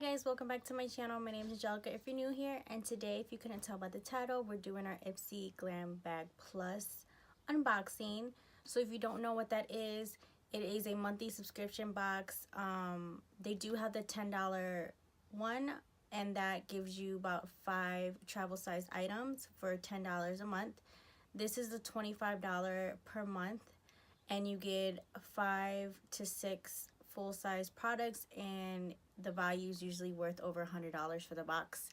Hey guys, welcome back to my channel. My name is Angelica if you're new here, and today, if you couldn't tell by the title, we're doing our Ipsy Glam Bag Plus unboxing. So if you don't know what that is, it is a monthly subscription box. They do have the $10 one, and that gives you about 5 travel sized items for $10 a month. This is the $25 per month, and you get 5 to 6 full-size products, and the value is usually worth over $100 for the box.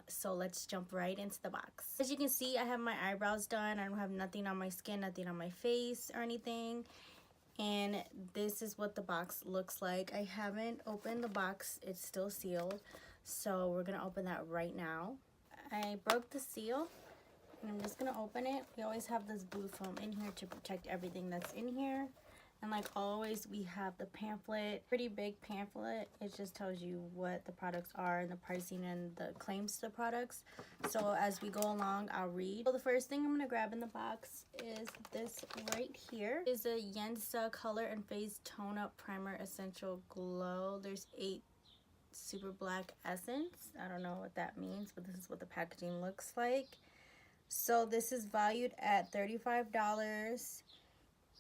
So let's jump right into the box. As you can see, I have my eyebrows done. I don't have nothing on my skin, nothing on my face or anything. And this is what the box looks like. I haven't opened the box, it's still sealed, so we're gonna open that right now. I broke the seal and I'm just gonna open it. We always have this blue foam in here to protect everything that's in here. And like always, we have the pamphlet, pretty big pamphlet. It just tells you what the products are and the pricing and the claims to the products. So as we go along, I'll read. So the first thing I'm gonna grab in the box is this right here. It is a Yensa Color and Phase Tone Up Primer Essential Glow. There's 8 super black essence. I don't know what that means, but this is what the packaging looks like. So this is valued at $35.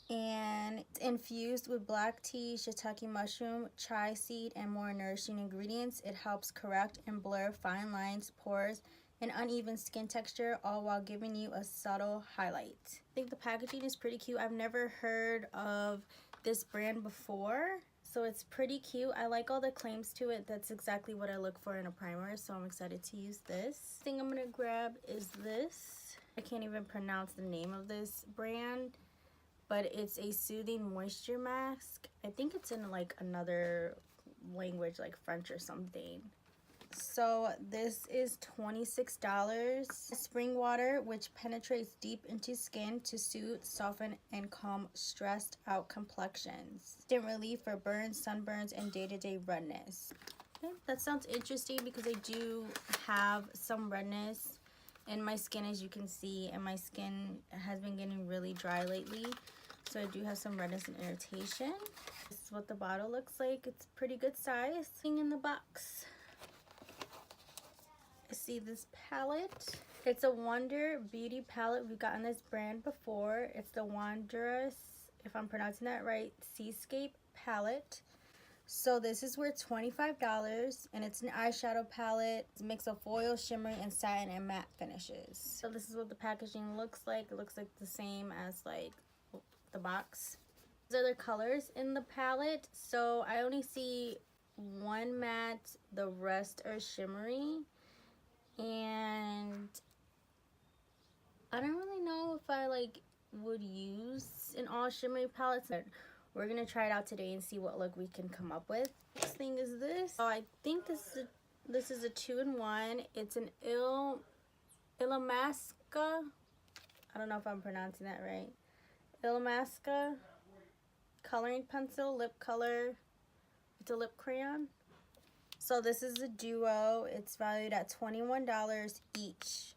And it's infused with black tea, shiitake mushroom, chai seed, and more nourishing ingredients. It helps correct and blur fine lines, pores, and uneven skin texture, all while giving you a subtle highlight. I think the packaging is pretty cute. I've never heard of this brand before, so it's pretty cute. I like all the claims to it. That's exactly what I look for in a primer, so I'm excited to use this. The thing I'm gonna grab is this. I can't even pronounce the name of this brand, but it's a soothing moisture mask. I think it's in like another language, like French or something. So this is $26. Spring water, which penetrates deep into skin to soothe, soften, and calm stressed out complexions. Instant relief for burns, sunburns, and day-to-day redness. Okay, that sounds interesting because I do have some redness in my skin, as you can see, and my skin has been getting really dry lately, so I do have some redness and irritation. This is what the bottle looks like. It's pretty good size. Thing in the box, I see this palette. It's a Wonder Beauty palette. We've gotten this brand before. It's the Wanderess, if I'm pronouncing that right, Seascape palette. So this is worth $25, and it's an eyeshadow palette. It's a mix of foil, shimmery, and satin and matte finishes. So this is what the packaging looks like. It looks like the same as like the box. These are the colors in the palette. So I only see one matte, the rest are shimmery, and I don't really know if I like would use an all shimmery palette. We're gonna try it out today and see what look we can come up with. Next thing is this. Oh, I think this is a 2-in-1. It's an Illamasqua. I don't know if I'm pronouncing that right. Illamasqua coloring pencil, lip color. It's a lip crayon. So this is a duo. It's valued at $21 each.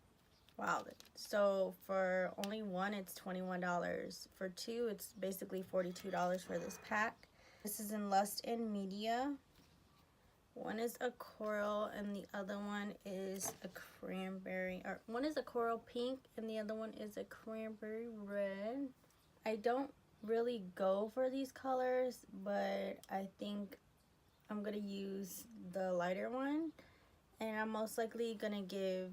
Wow. So for only one, it's $21. For two, it's basically $42 for this pack. This is in Lust and Media. One is a coral and the other one is a cranberry. Or one is a coral pink and the other one is a cranberry red. I don't really go for these colors, but I think I'm gonna use the lighter one, and I'm most likely gonna give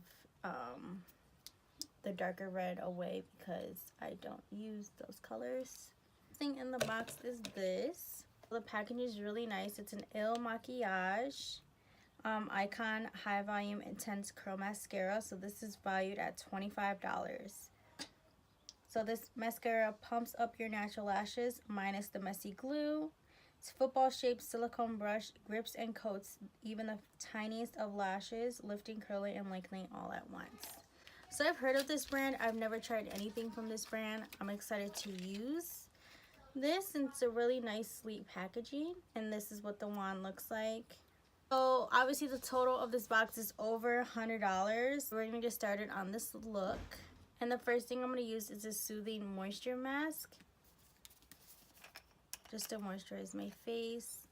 the darker red away because I don't use those colors. The thing in the box is this. The packaging is really nice. It's an Makiage Icon High Volume Intense Curl Mascara. So this is valued at $25. So this mascara pumps up your natural lashes minus the messy glue. It's football-shaped silicone brush, grips and coats even the tiniest of lashes, lifting, curling, and lengthening all at once. So I've heard of this brand. I've never tried anything from this brand. I'm excited to use this, and it's a really nice, sleek packaging. And this is what the wand looks like. So obviously the total of this box is over $100. We're gonna get started on this look. And the first thing I'm gonna use is a soothing moisture mask, just to moisturize my face.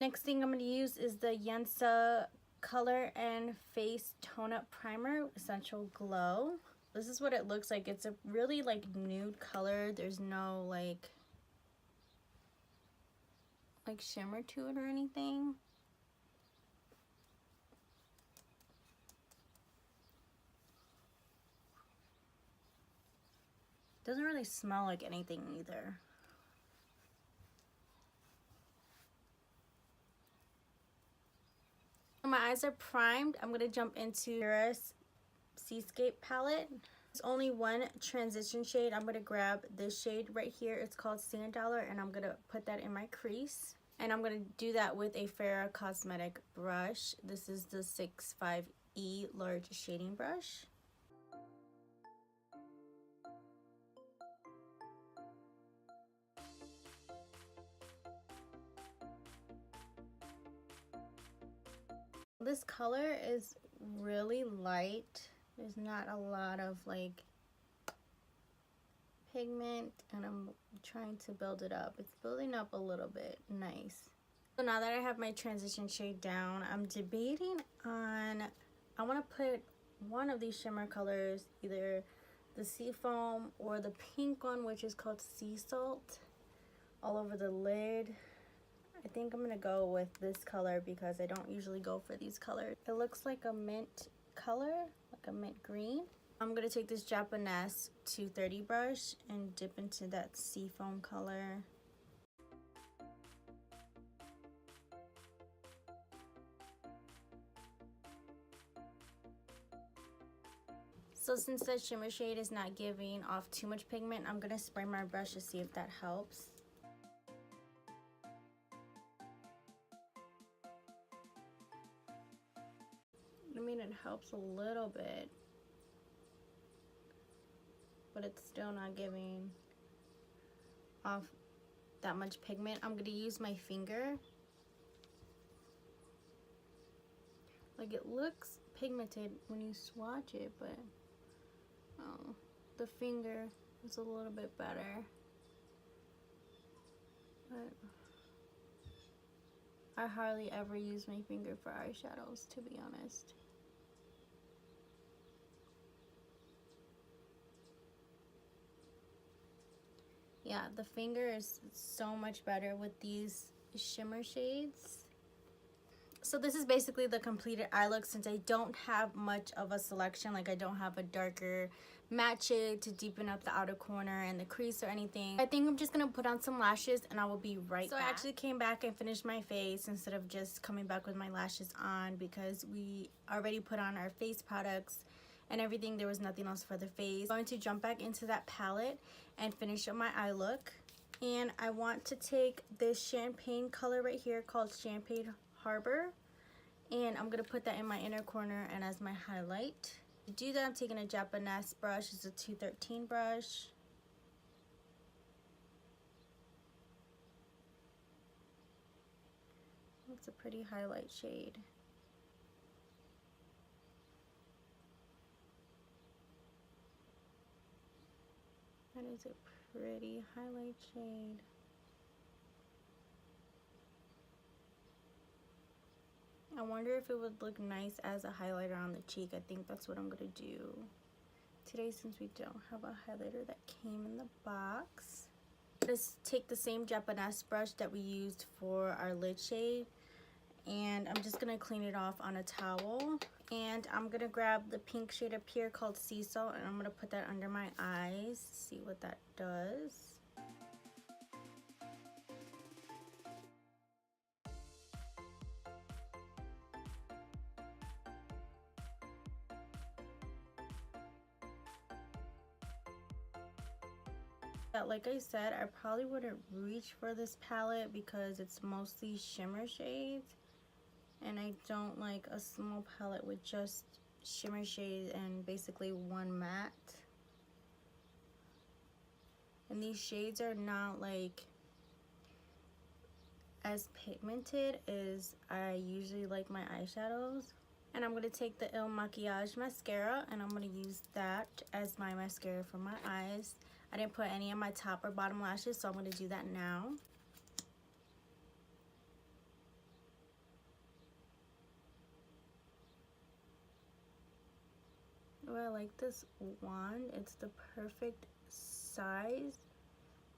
Next thing I'm going to use is the Yensa Color and Face Tone Up Primer Essential Glow. This is what it looks like. It's a really like nude color. There's no like shimmer to it or anything. Doesn't really smell like anything either. When my eyes are primed, I'm going to jump into Wanderess Seascape palette. There's only one transition shade. I'm going to grab this shade right here. It's called Sand Dollar, and I'm going to put that in my crease. And I'm going to do that with a Farrah Cosmetic brush. This is the 65E large shading brush. This color is really light. There's not a lot of like pigment, and I'm trying to build it up. It's building up a little bit. Nice. So now that I have my transition shade down, I'm debating on, I want to put one of these shimmer colors, either the Seafoam or the pink one, which is called Sea Salt, all over the lid. I think I'm gonna go with this color because I don't usually go for these colors. It looks like a mint color, like a mint green. I'm gonna take this Japanese 230 brush and dip into that Seafoam color. So since that shimmer shade is not giving off too much pigment, I'm gonna spray my brush to see if that helps. I mean, it helps a little bit, but it's still not giving off that much pigment. I'm gonna use my finger. Like, it looks pigmented when you swatch it, but the finger is a little bit better. But I hardly ever use my finger for eyeshadows, to be honest. Yeah, the finger is so much better with these shimmer shades. So this is basically the completed eye look, since I don't have much of a selection. Like, I don't have a darker matte shade to deepen up the outer corner and the crease or anything. I think I'm just gonna put on some lashes and I will be right back. So I actually came back and finished my face instead of just coming back with my lashes on, because we already put on our face products and everything. There was nothing else for the face. I'm going to jump back into that palette and finish up my eye look. And I want to take this champagne color right here called Champagne Harbor, and I'm gonna put that in my inner corner and as my highlight. To do that, I'm taking a Japanese brush. It's a 213 brush. It's a pretty highlight shade. That is a pretty highlight shade. I wonder if it would look nice as a highlighter on the cheek. I think that's what I'm gonna do today, since we don't have a highlighter that came in the box. Just take the same Japanese brush that we used for our lid shade, and I'm just gonna clean it off on a towel. And I'm gonna grab the pink shade up here called Sea Salt, and I'm gonna put that under my eyes, see what that does. Like I said, I probably wouldn't reach for this palette because it's mostly shimmer shades, and I don't like a small palette with just shimmer shades and basically one matte. And these shades are not like as pigmented as I usually like my eyeshadows. And I'm going to take the Makiage mascara, and I'm going to use that as my mascara for my eyes. I didn't put any on my top or bottom lashes, so I'm going to do that now. like this wand. It's the perfect size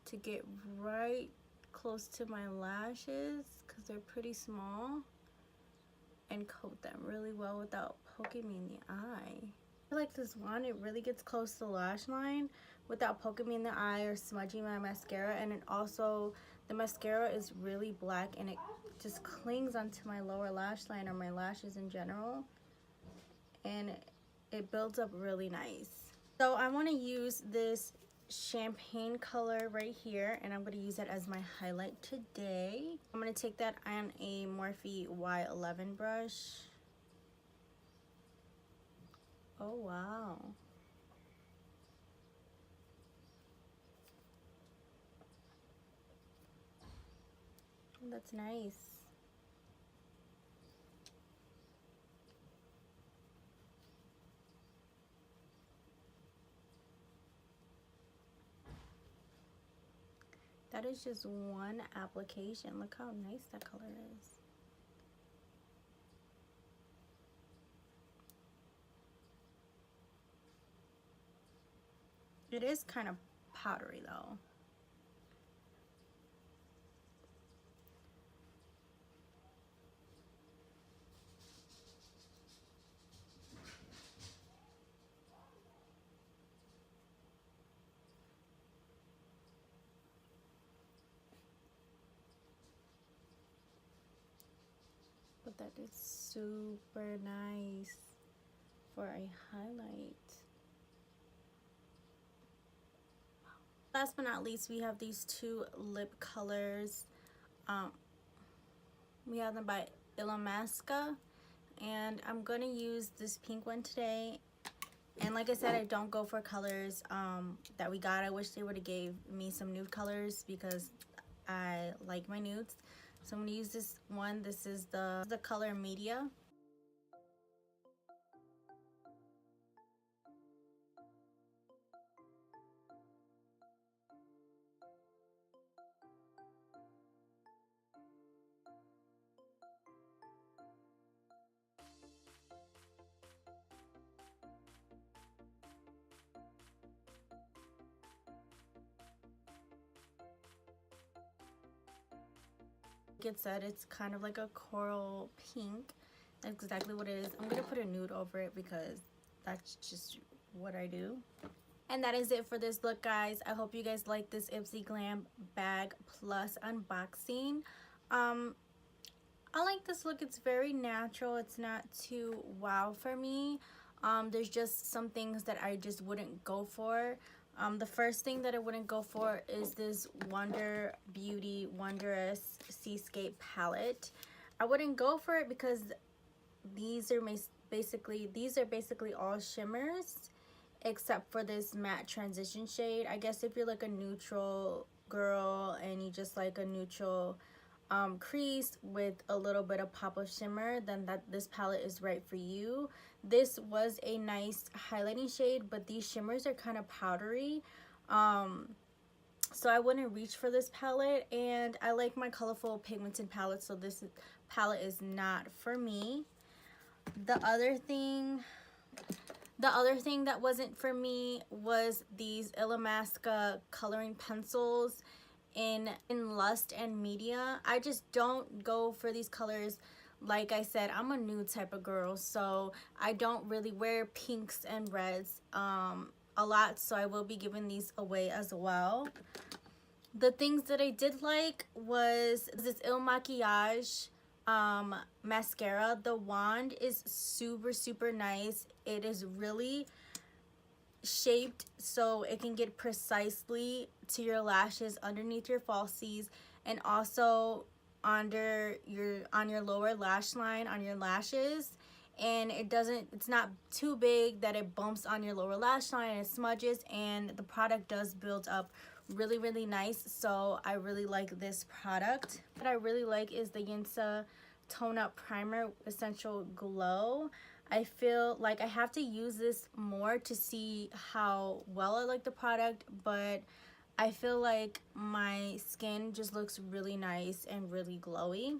to get right close to my lashes because they're pretty small, and coat them really well without poking me in the eye. I like this wand. It really gets close to the lash line without poking me in the eye or smudging my mascara. And it also, the mascara is really black and it just clings onto my lower lash line or my lashes in general, and it builds up really nice. So I want to use this champagne color right here, and I'm going to use it as my highlight today. I'm going to take that on a Morphe Y11 brush. Oh wow. That's nice. That is just one application. Look how nice that color is. It is kind of powdery though. But that is super nice for a highlight. Last but not least, we have these two lip colors. We have them by Illamasqua, and I'm gonna use this pink one today. And like I said, I don't go for colors that we got. I wish they would have gave me some nude colors because I like my nudes. So I'm gonna use this one. This is the color Media. Like it said, it's kind of like a coral pink. That's exactly what it is. I'm gonna put a nude over it because that's just what I do. And that is it for this look, guys. I hope you guys like this Ipsy Glam Bag Plus unboxing. I like this look. It's very natural. It's not too wow for me. There's just some things that I just wouldn't go for. The first thing that I wouldn't go for is this Wonder Beauty Wanderess Seascape palette. I wouldn't go for it because these are basically all shimmers except for this matte transition shade. I guess if you're like a neutral girl and you just like a neutral crease with a little bit of pop of shimmer, then this palette is right for you. This was a nice highlighting shade, but these shimmers are kind of powdery, so I wouldn't reach for this palette. And I like my colorful pigmented palettes, so this palette is not for me. The other thing that wasn't for me was these Illamasqua coloring pencils in Lust and Media. I just don't go for these colors. Like I said, I'm a nude type of girl, so I don't really wear pinks and reds a lot, so I will be giving these away as well. The things that I did like was this Makiage mascara. The wand is super nice. It is really shaped so it can get precisely to your lashes, underneath your falsies, and also on your lower lash line, on your lashes. And it's not too big that it bumps on your lower lash line and it smudges, and the product does build up really nice. So I really like this product. What I really like is the Yensa Tone Up Primer Essential Glow. I feel like I have to use this more to see how well I like the product, but I feel like my skin just looks really nice and really glowy.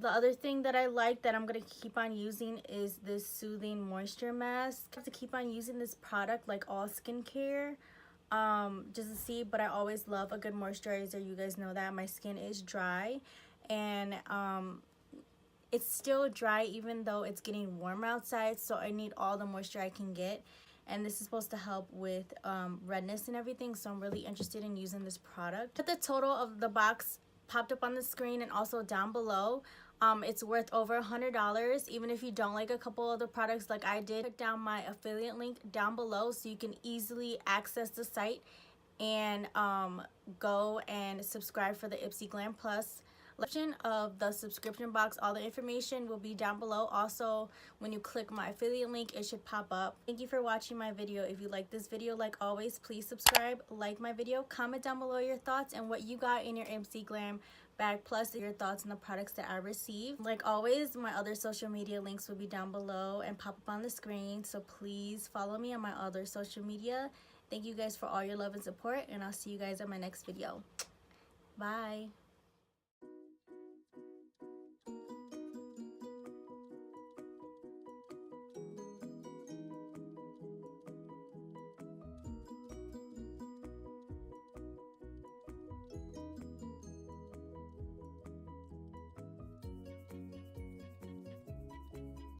The other thing that I like that I'm going to keep on using is this soothing moisture mask. I have to keep on using this product like all skincare just to see, but I always love a good moisturizer. You guys know that my skin is dry, and it's still dry even though it's getting warmer outside, so I need all the moisture I can get, and this is supposed to help with redness and everything, so I'm really interested in using this product. But the total of the box popped up on the screen and also down below. It's worth over $100. Even if you don't like a couple of the products like I did, put down my affiliate link down below so you can easily access the site and go and subscribe for the Ipsy Glam Plus. Of the subscription box, all the information will be down below. Also, when you click my affiliate link, it should pop up. Thank you for watching my video. If you like this video, like always, please subscribe, like my video, comment down below your thoughts and what you got in your Ipsy Glam Bag Plus, your thoughts on the products that I received. Like always, my other social media links will be down below and pop up on the screen, so please follow me on my other social media. Thank you guys for all your love and support, and I'll see you guys on my next video. Bye.